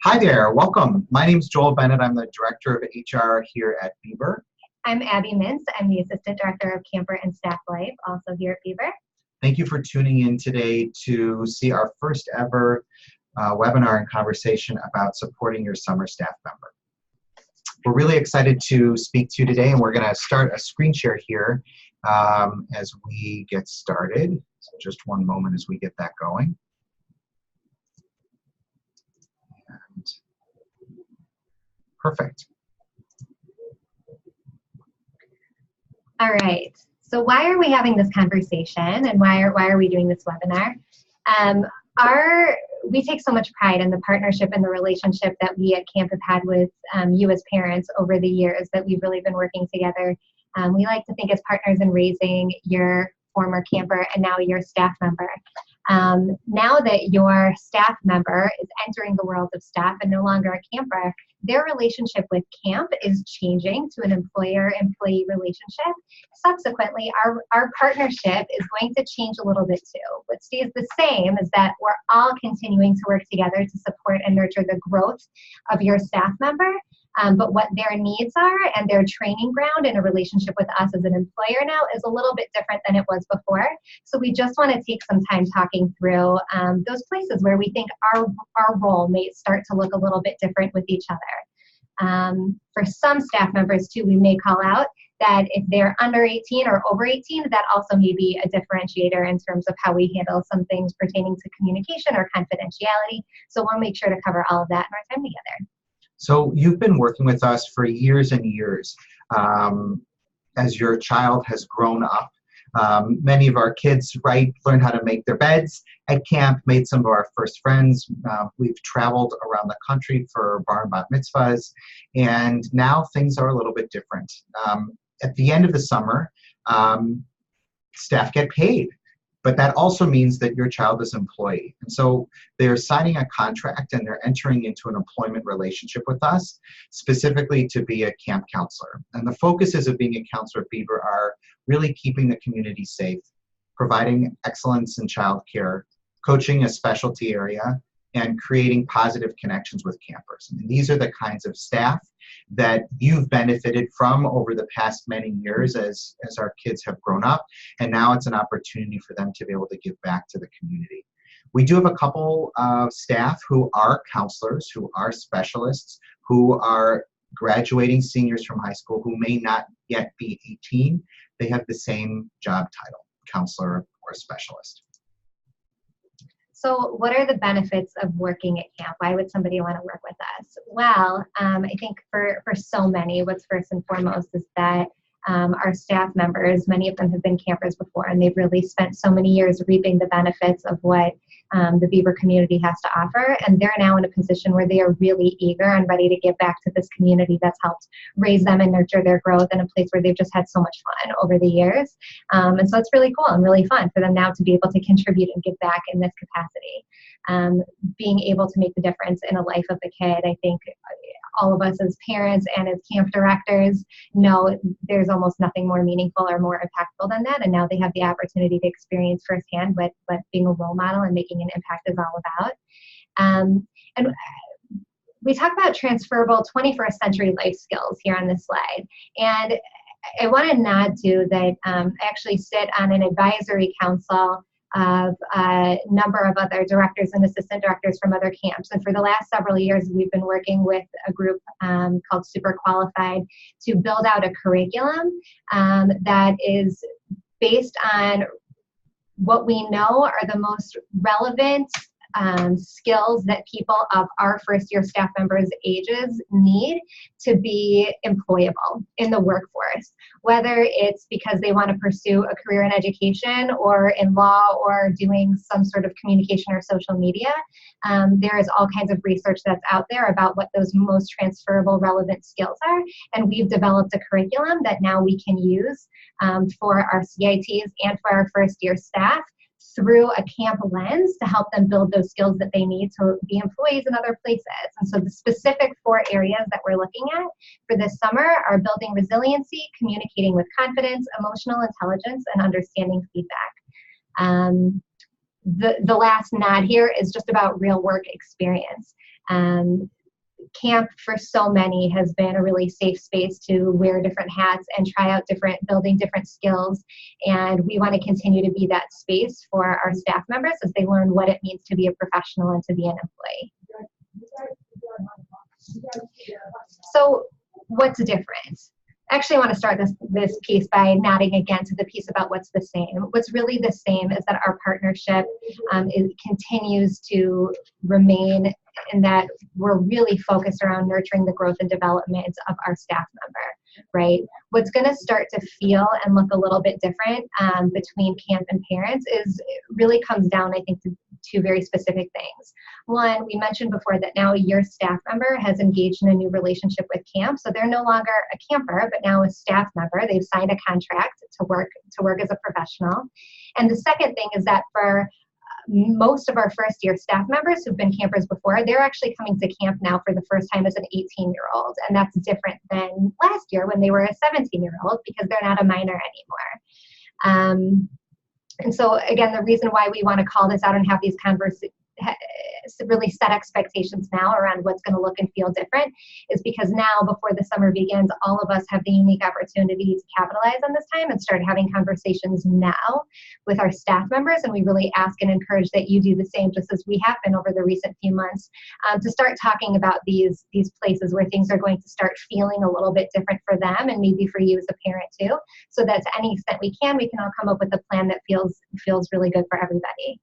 Hi there, welcome. My name is Joel Bennett. I'm the Director of HR here at Beaver. I'm Abby Mintz. I'm the Assistant Director of Camper and Staff Life, also here at Beaver. Thank you for tuning in today to see our first ever webinar and conversation about supporting your summer staff member. We're really excited to speak to you today, and we're going to start a screen share here as we get started. So just one moment as we get that going. Perfect. All right. So why are we having this conversation, and why are we doing this webinar? We take so much pride in the partnership and the relationship that we at camp have had with you as parents over the years that we've really been working together. We like to think as partners in raising your former camper and now your staff member. Now that your staff member is entering the world of staff and no longer a camper, their relationship with camp is changing to an employer-employee relationship. Subsequently, our partnership is going to change a little bit too. What stays the same is that we're all continuing to work together to support and nurture the growth of your staff member. But what their needs are and their training ground in a relationship with us as an employer now is a little bit different than it was before. So we just want to take some time talking through those places where we think our role may start to look a little bit different with each other. For some staff members too, we may call out that if they're under 18 or over 18, that also may be a differentiator in terms of how we handle some things pertaining to communication or confidentiality. So we'll make sure to cover all of that in our time together. So you've been working with us for years and years as your child has grown up. Many of our kids, learned how to make their beds at camp, made some of our first friends. We've traveled around the country for bar and bat mitzvahs, and now things are a little bit different. At the end of the summer, staff get paid. But that also means that your child is an employee. And so they're signing a contract and they're entering into an employment relationship with us, specifically to be a camp counselor. And the focuses of being a counselor at Beaver are really keeping the community safe, providing excellence in child care, coaching a specialty area, and creating positive connections with campers. I mean, these are the kinds of staff that you've benefited from over the past many years as our kids have grown up, and now it's an opportunity for them to be able to give back to the community. We do have a couple of staff who are counselors, who are specialists, who are graduating seniors from high school who may not yet be 18. They have the same job title, counselor or specialist. So what are the benefits of working at camp? Why would somebody want to work with us? Well, I think for so many, what's first and foremost is that our staff members, many of them have been campers before, and they've really spent so many years reaping the benefits of what the Beaver community has to offer, and they're now in a position where they are really eager and ready to give back to this community that's helped raise them and nurture their growth in a place where they've just had so much fun over the years. And so it's really cool and really fun for them now to be able to contribute and give back in this capacity. Being able to make the difference in a life of a kid, I think all of us as parents and as camp directors know there's almost nothing more meaningful or more impactful than that, and now they have the opportunity to experience firsthand what being a role model and making an impact is all about. And we talk about transferable 21st century life skills here on this slide, and I want to nod to that I actually sit on an advisory council of a number of other directors and assistant directors from other camps. And for the last several years, we've been working with a group called Super Qualified to build out a curriculum that is based on what we know are the most relevant skills that people of our first year staff members' ages need to be employable in the workforce, whether it's because they want to pursue a career in education or in law or doing some sort of communication or social media. There is all kinds of research that's out there about what those most transferable relevant skills are, and we've developed a curriculum that now we can use for our CITs and for our first year staff through a camp lens to help them build those skills that they need to be employees in other places. And so the specific 4 areas that we're looking at for this summer are building resiliency, communicating with confidence, emotional intelligence, and understanding feedback. the last nod here is just about real work experience. Camp for so many has been a really safe space to wear different hats and try out building different skills. And we want to continue to be that space for our staff members as they learn what it means to be a professional and to be an employee. So what's different? Actually, I want to start this piece by nodding again to the piece about what's the same. What's really the same is that our partnership continues to remain in that we're really focused around nurturing the growth and development of our staff member, right? What's going to start to feel and look a little bit different between camp and parents really comes down, I think, to two very specific things. One, we mentioned before that now your staff member has engaged in a new relationship with camp, so they're no longer a camper, but now a staff member. They've signed a contract to work as a professional. And the second thing is that for most of our first year staff members who've been campers before, they're actually coming to camp now for the first time as an 18-year-old. And that's different than last year when they were a 17-year-old because they're not a minor anymore. And so again, the reason why we want to call this out and have these really set expectations now around what's going to look and feel different is because now, before the summer begins, all of us have the unique opportunity to capitalize on this time and start having conversations now with our staff members. And we really ask and encourage that you do the same, just as we have been over the recent few months, to start talking about these places where things are going to start feeling a little bit different for them and maybe for you as a parent too, so that to any extent we can all come up with a plan that feels really good for everybody.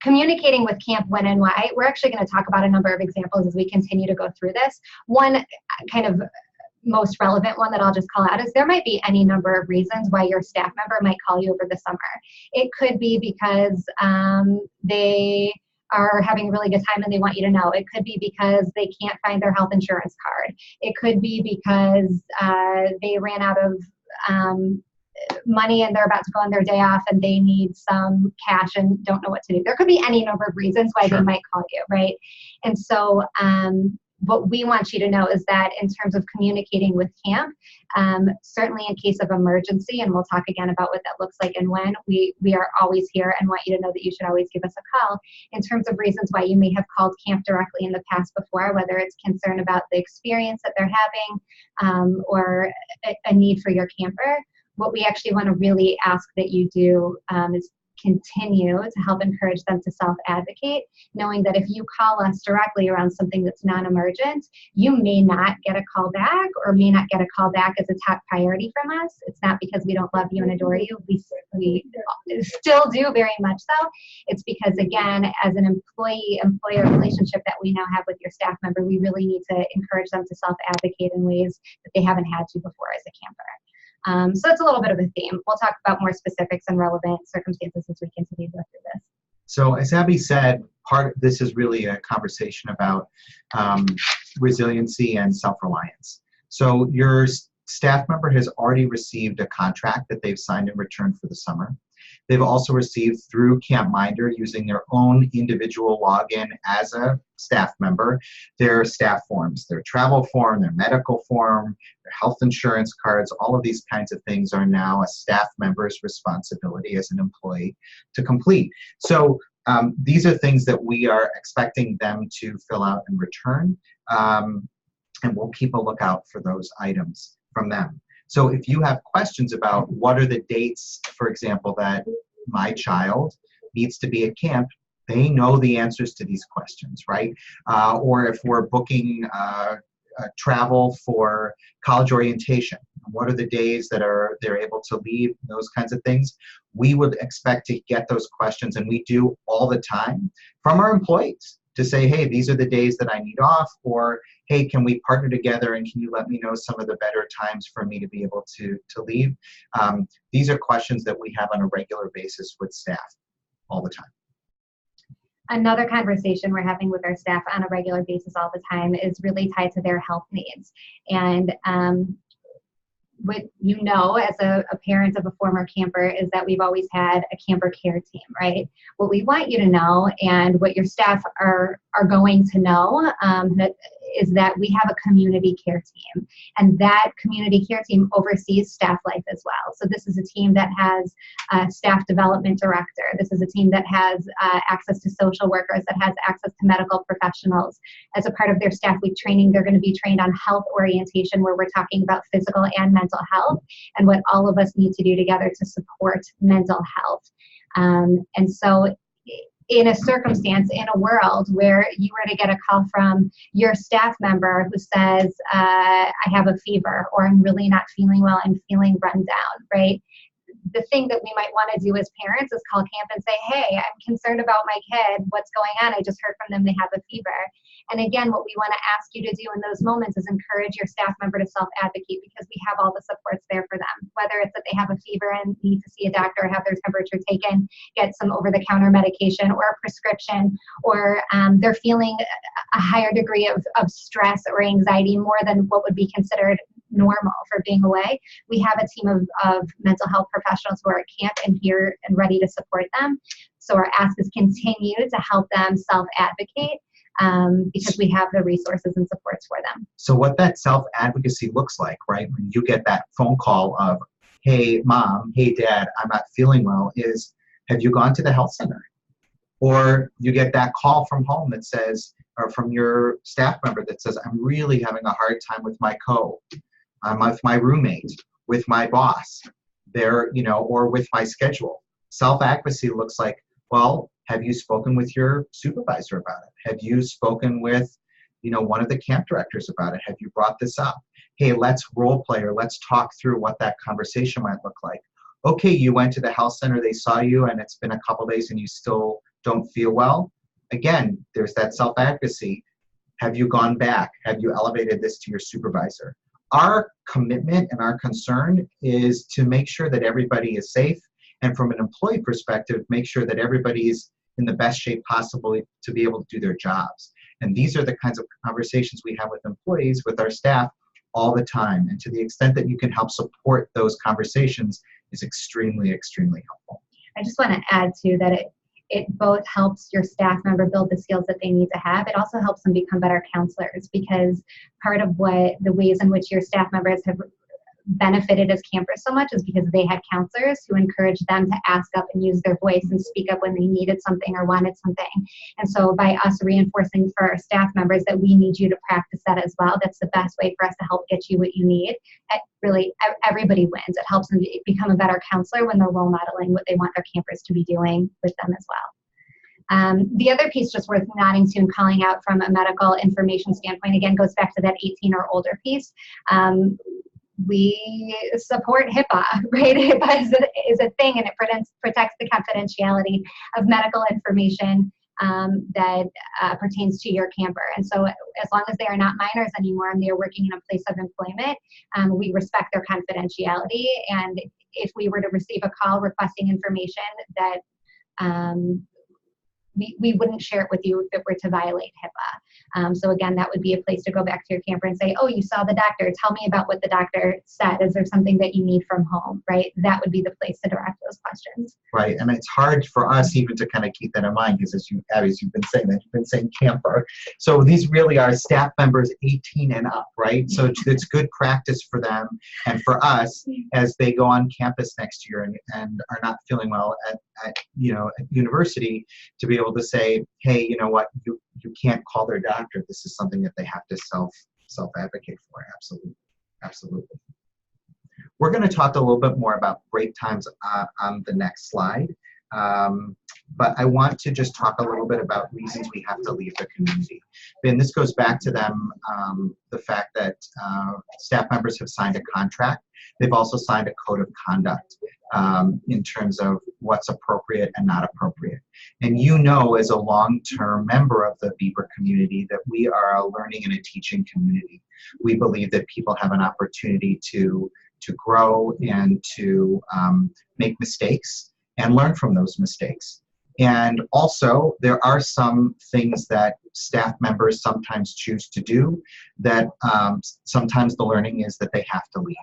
Communicating with camp when and why, we're actually going to talk about a number of examples as we continue to go through this. One kind of most relevant one that I'll just call out is there might be any number of reasons why your staff member might call you over the summer. It could be because they are having a really good time and they want you to know. It could be because they can't find their health insurance card. It could be because they ran out of money and they're about to go on their day off and they need some cash and don't know what to do. There could be any number of reasons why Sure. They might call you, right? And so what we want you to know is that in terms of communicating with camp, certainly in case of emergency, and we'll talk again about what that looks like and when, we are always here and want you to know that you should always give us a call. In terms of reasons why you may have called camp directly in the past before, whether it's concern about the experience that they're having or a need for your camper, what we actually want to really ask that you do is continue to help encourage them to self-advocate, knowing that if you call us directly around something that's non-emergent, you may not get a call back or may not get a call back as a top priority from us. It's not because we don't love you and adore you. We still do very much so. It's because, again, as an employee-employer relationship that we now have with your staff member, we really need to encourage them to self-advocate in ways that they haven't had to before as a camper. So it's a little bit of a theme. We'll talk about more specifics and relevant circumstances as we continue to go through this. So as Abby said, this is really a conversation about resiliency and self-reliance. So your staff member has already received a contract that they've signed in return for the summer. They've also received through CampMinder, using their own individual login as a staff member, their staff forms, their travel form, their medical form, their health insurance cards. All of these kinds of things are now a staff member's responsibility as an employee to complete. So these are things that we are expecting them to fill out and return, and we'll keep a lookout for those items from them. So if you have questions about what are the dates, for example, that my child needs to be at camp, they know the answers to these questions, right? Or if we're booking travel for college orientation, what are the days that they're able to leave, those kinds of things. We would expect to get those questions, and we do all the time, from our employees to say, hey, these are the days that I need off, or hey, can we partner together and can you let me know some of the better times for me to be able to leave? These are questions that we have on a regular basis with staff all the time. Another conversation we're having with our staff on a regular basis all the time is really tied to their health needs. And what you know as a parent of a former camper is that we've always had a camper care team, right? What we want you to know, and what your staff are going to know, is that we have a community care team, and that community care team oversees staff life as well. So this is a team that has a staff development director. This is a team that has access to social workers, that has access to medical professionals. As a part of their staff week training, they're going to be trained on health orientation, where we're talking about physical and mental health and what all of us need to do together to support mental health. And so in a circumstance, in a world where you were to get a call from your staff member who says, I have a fever, or I'm really not feeling well, I'm feeling run down, right? The thing that we might want to do as parents is call camp and say, hey, I'm concerned about my kid. What's going on? I just heard from them they have a fever. And again, what we want to ask you to do in those moments is encourage your staff member to self-advocate, because we have all the supports there for them, whether it's that they have a fever and need to see a doctor, have their temperature taken, get some over-the-counter medication or a prescription, or they're feeling a higher degree of stress or anxiety, more than what would be considered normal for being away. We have a team of mental health professionals who are at camp and here and ready to support them. So our ask is continue to help them self-advocate, because we have the resources and supports for them. So what that self-advocacy looks like, right, when you get that phone call of, hey, mom, hey, dad, I'm not feeling well, is, have you gone to the health center? Or you get that call from home that says, or from your staff member that says, I'm really having a hard time with my with my roommate, with my boss, or with my schedule. Self-advocacy looks like, well, have you spoken with your supervisor about it? Have you spoken with, one of the camp directors about it? Have you brought this up? Hey, let's role play, or let's talk through what that conversation might look like. Okay, you went to the health center, they saw you, and it's been a couple days and you still don't feel well. Again, there's that self-advocacy. Have you gone back? Have you elevated this to your supervisor? Our commitment and our concern is to make sure that everybody is safe, and from an employee perspective, make sure that everybody is in the best shape possible to be able to do their jobs. And these are the kinds of conversations we have with employees, with our staff, all the time. And to the extent that you can help support those conversations is extremely, extremely helpful. I just want to add too that it both helps your staff member build the skills that they need to have. It also helps them become better counselors, because part of the ways in which your staff members have benefited as campers so much is because they had counselors who encouraged them to ask up and use their voice and speak up when they needed something or wanted something. And so by us reinforcing for our staff members that we need you to practice that as well, that's the best way for us to help get you what you need. Really, everybody wins. It helps them become a better counselor when they're role modeling what they want their campers to be doing with them as well. The other piece just worth nodding to and calling out from a medical information standpoint, again, goes back to that 18 or older piece. We support HIPAA, right? HIPAA is a thing, and it protects the confidentiality of medical information that pertains to your camper. And so as long as they are not minors anymore and they are working in a place of employment, we respect their confidentiality. And if we were to receive a call requesting information that we wouldn't share it with you if it were to violate HIPAA. So again, that would be a place to go back to your camper and say, oh, you saw the doctor. Tell me about what the doctor said. Is there something that you need from home, right? That would be the place to direct those questions. Right, and it's hard for us even to kind of keep that in mind, because as you've been saying camper. So these really are staff members 18 and up, right? So it's good practice for them and for us as they go on campus next year and are not feeling well at university, to be able to say, hey, you know what, you can't call their doctor. This is something that they have to self-advocate for. Absolutely. We're going to talk a little bit more about break times on the next slide. But I want to just talk a little bit about reasons we have to leave the community. And this goes back to the fact that staff members have signed a contract. They've also signed a code of conduct in terms of what's appropriate and not appropriate. And as a long-term member of the Beaver community, that we are a learning and a teaching community. We believe that people have an opportunity to grow and to make mistakes and learn from those mistakes. And also, there are some things that staff members sometimes choose to do that sometimes the learning is that they have to leave.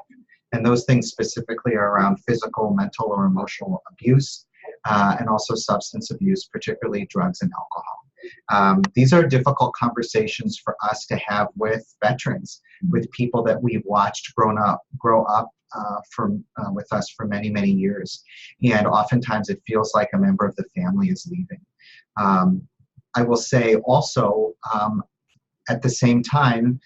And those things specifically are around physical, mental, or emotional abuse, and also substance abuse, particularly drugs and alcohol. These are difficult conversations for us to have with veterans, with people that we've watched grow up with us for many, many years. And oftentimes it feels like a member of the family is leaving. I will say also, at the same time,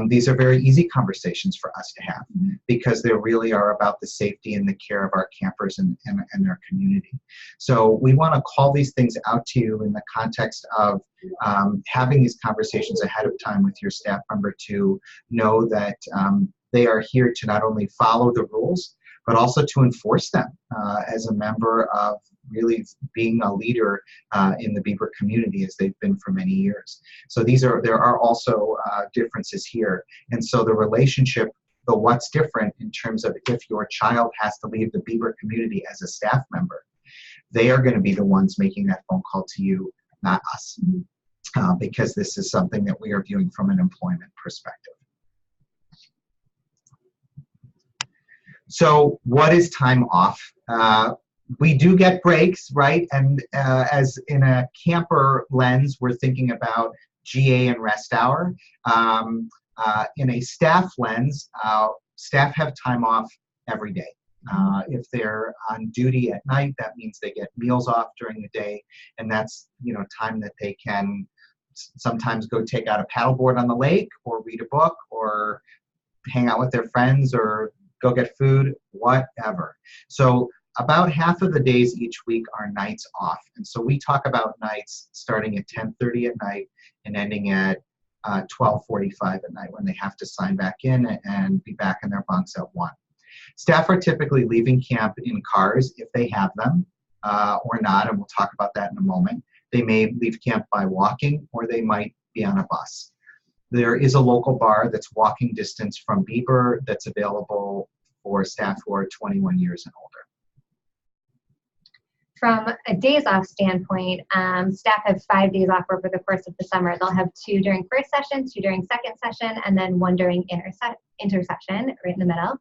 these are very easy conversations for us to have because they really are about the safety and the care of our campers and their community. So we want to call these things out to you in the context of having these conversations ahead of time with your staff member to know that they are here to not only follow the rules, but also to enforce them as a member of really being a leader in the Beaver community as they've been for many years. So there are also differences here. And so the relationship, the what's different in terms of if your child has to leave the Beaver community as a staff member, they are going to be the ones making that phone call to you, not us, because this is something that we are viewing from an employment perspective. So what is time off? We do get breaks, right? And as in a camper lens, we're thinking about GA and rest hour. In a staff lens, staff have time off every day. If they're on duty at night, that means they get meals off during the day, and that's time that they can sometimes go take out a paddleboard on the lake, or read a book, or hang out with their friends, or go get food, whatever. So about half of the days each week are nights off. And so we talk about nights starting at 10:30 at night and ending at 12:45 at night when they have to sign back in and be back in their bunks at 1. Staff are typically leaving camp in cars if they have them or not, and we'll talk about that in a moment. They may leave camp by walking, or they might be on a bus. There is a local bar that's walking distance from Beaver that's available for staff who are 21 years and older. From a days off standpoint, staff have 5 days off over the course of the summer. They'll have 2 during first session, 2 during second session, and then 1 during intersession, right in the middle.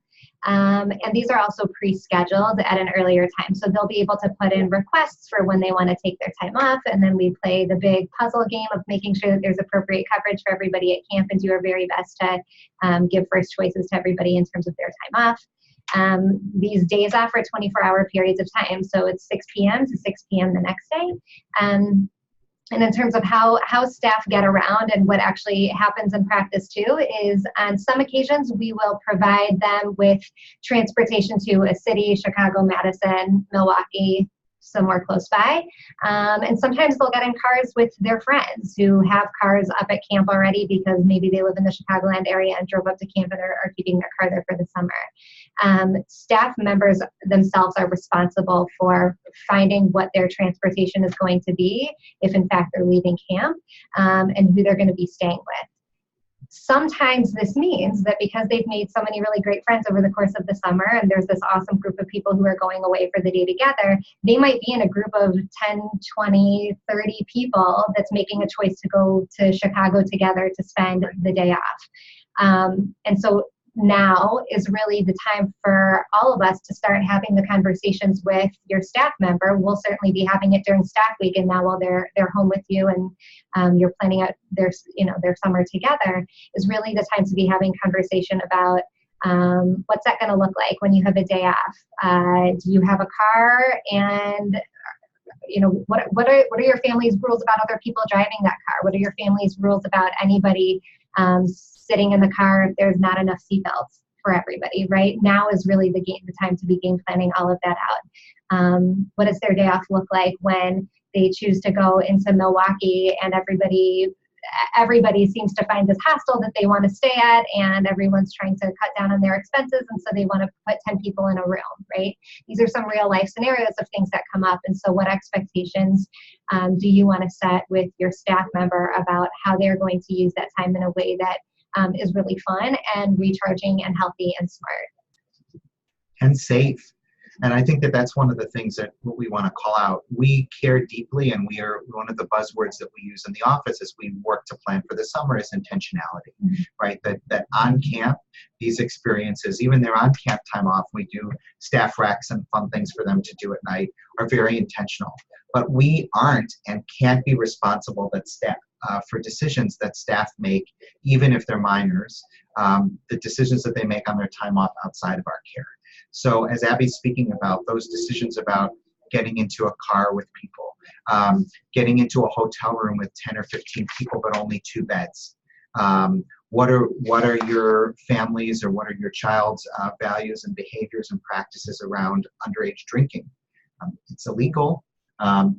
And these are also pre-scheduled at an earlier time. So they'll be able to put in requests for when they want to take their time off. And then we play the big puzzle game of making sure that there's appropriate coverage for everybody at camp and do our very best to give first choices to everybody in terms of their time off. These days off are 24-hour periods of time. So it's 6 p.m. to 6 p.m. the next day. And in terms of how staff get around and what actually happens in practice too is on some occasions we will provide them with transportation to a city, Chicago, Madison, Milwaukee, somewhere close by. And sometimes they'll get in cars with their friends who have cars up at camp already because maybe they live in the Chicagoland area and drove up to camp and are keeping their car there for the summer. Staff members themselves are responsible for finding what their transportation is going to be if in fact they're leaving camp, and who they're going to be staying with. Sometimes this means that because they've made so many really great friends over the course of the summer and there's this awesome group of people who are going away for the day together, they might be in a group of 10, 20, 30 people that's making a choice to go to Chicago together to spend the day off. And so now is really the time for all of us to start having the conversations with your staff member. We'll certainly be having it during staff week, and now while they're home with you and you're planning out their summer together, is really the time to be having conversation about what's that going to look like when you have a day off. Do you have a car? And what are your family's rules about other people driving that car? What are your family's rules about anybody sitting in the car if there's not enough seatbelts for everybody? Right now is really the time to be game planning all of that out. What does their day off look like when they choose to go into Milwaukee and everybody seems to find this hostel that they want to stay at, and everyone's trying to cut down on their expenses, and so they want to put 10 people in a room, right? These are some real life scenarios of things that come up. And so what expectations do you want to set with your staff member about how they're going to use that time in a way that is really fun and recharging and healthy and smart? And safe. And I think that that's one of the things that we want to call out. We care deeply, and we are one of the buzzwords that we use in the office as we work to plan for the summer is intentionality, right? That on camp, these experiences, even their on camp time off, we do staff recs and fun things for them to do at night, are very intentional. But we aren't and can't be responsible that staff for decisions that staff make, even if they're minors, the decisions that they make on their time off outside of our care. So as Abby's speaking about, those decisions about getting into a car with people, getting into a hotel room with 10 or 15 people but only 2 beds. What are your families or what are your child's values and behaviors and practices around underage drinking? It's illegal.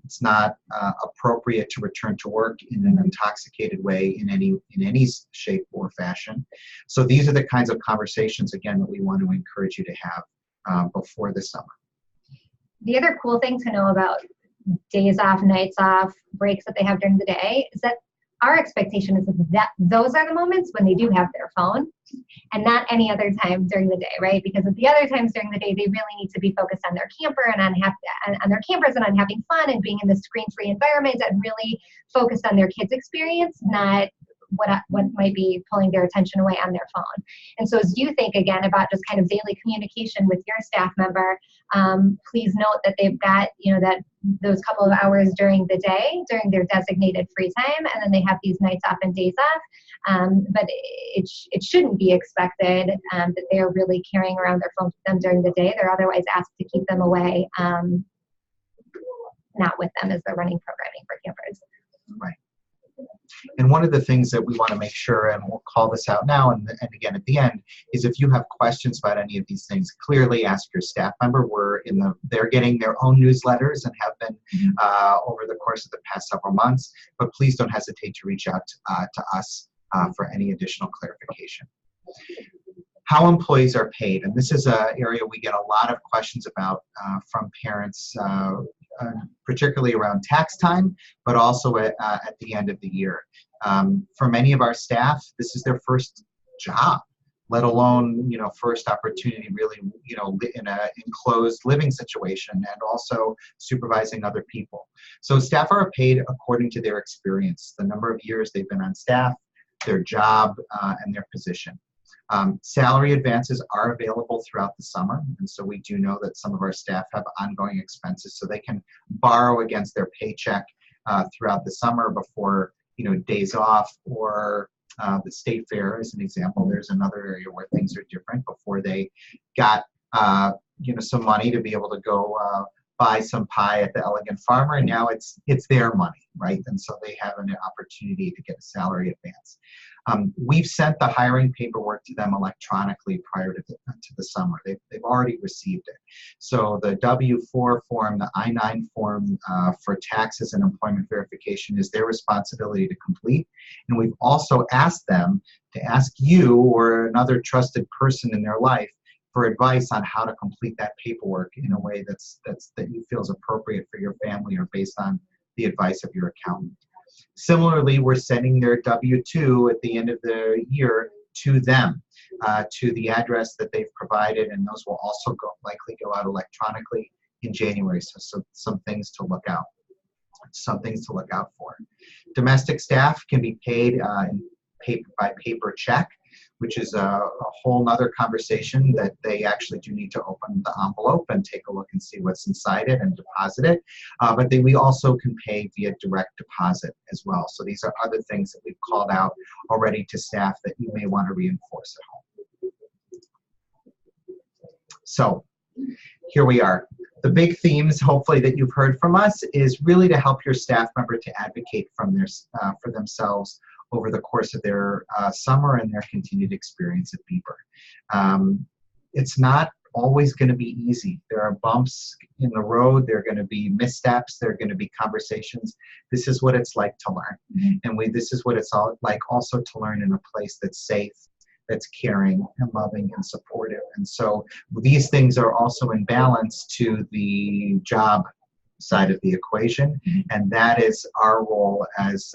It's not appropriate to return to work in an intoxicated way in any shape or fashion. So these are the kinds of conversations, again, that we want to encourage you to have before the summer. The other cool thing to know about days off, nights off, breaks that they have during the day is that our expectation is that those are the moments when they do have their phone and not any other time during the day, right? Because at the other times during the day, they really need to be focused on their camper and on their campers and on having fun and being in the screen-free environment and really focused on their kids' experience, not what might be pulling their attention away on their phone. And so as you think again about just kind of daily communication with your staff member, please note that they've got, that those couple of hours during the day, during their designated free time, and then they have these nights off and days off. But it shouldn't be expected that they are really carrying around their phones with them during the day. They're otherwise asked to keep them away, not with them as they're running programming for campers. Right. And one of the things that we want to make sure, and we'll call this out now and again at the end, is if you have questions about any of these things, clearly ask your staff member. They're getting their own newsletters and have been over the course of the past several months, but please don't hesitate to reach out to us for any additional clarification. How employees are paid, and this is an area we get a lot of questions about from parents, particularly around tax time, but also at the end of the year. For many of our staff, this is their first job, let alone first opportunity really in an enclosed living situation and also supervising other people. So staff are paid according to their experience, the number of years they've been on staff, their job, and their position. Salary advances are available throughout the summer, and so we do know that some of our staff have ongoing expenses, so they can borrow against their paycheck throughout the summer before days off or the state fair, as an example. There's another area where things are different before they got some money to be able to go buy some pie at the Elegant Farmer, and now it's their money, right? And so they have an opportunity to get a salary advance. We've sent the hiring paperwork to them electronically prior to the summer. They've already received it. So the W-4 form, the I-9 form for taxes and employment verification is their responsibility to complete. And we've also asked them to ask you or another trusted person in their life for advice on how to complete that paperwork in a way that you feel is appropriate for your family or based on the advice of your accountant. Similarly, we're sending their W-2 at the end of the year to them, to the address that they've provided, and those will also likely go out electronically in January. So some things to look out. Some things to look out for. Domestic staff can be paid by paper check, which is a whole nother conversation that they actually do need to open the envelope and take a look and see what's inside it and deposit it. But we also can pay via direct deposit as well. So these are other things that we've called out already to staff that you may want to reinforce at home. So here we are. The big themes, hopefully, that you've heard from us is really to help your staff member to advocate for themselves over the course of their summer and their continued experience at Beeper. It's not always going to be easy. There are bumps in the road. There are going to be missteps. There are going to be conversations. This is what it's like to learn. And this is what it's like also to learn in a place that's safe, that's caring and loving and supportive. And so these things are also in balance to the job side of the equation, and that is our role as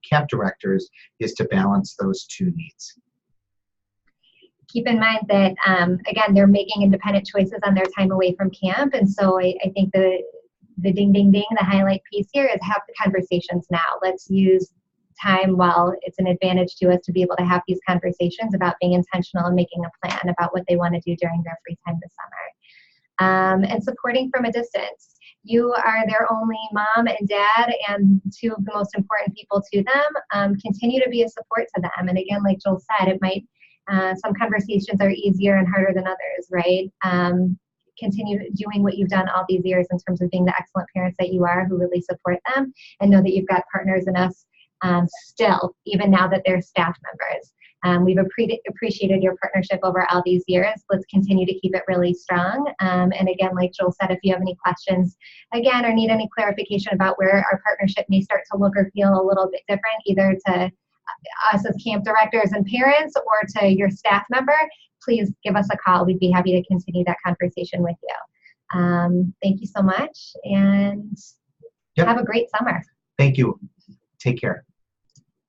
camp directors, is to balance those two needs. keep in mind that, again, they're making independent choices on their time away from camp. And so I think the ding, ding, ding, the highlight piece here is have the conversations now. Let's use time while it's an advantage to us to be able to have these conversations about being intentional and making a plan about what they want to do during their free time this summer. And supporting from a distance. You are their only mom and dad and two of the most important people to them. Continue to be a support to them. And again, like Joel said, it might, some conversations are easier and harder than others, right? Continue doing what you've done all these years in terms of being the excellent parents that you are who really support them, and know that you've got partners in us still, even now that they're staff members. We've appreciated your partnership over all these years. Let's continue to keep it really strong. And again, like Joel said, if you have any questions, again, or need any clarification about where our partnership may start to look or feel a little bit different, either to us as camp directors and parents or to your staff member, please give us a call. We'd be happy to continue that conversation with you. Thank you so much, and have a great summer. Thank you. Take care.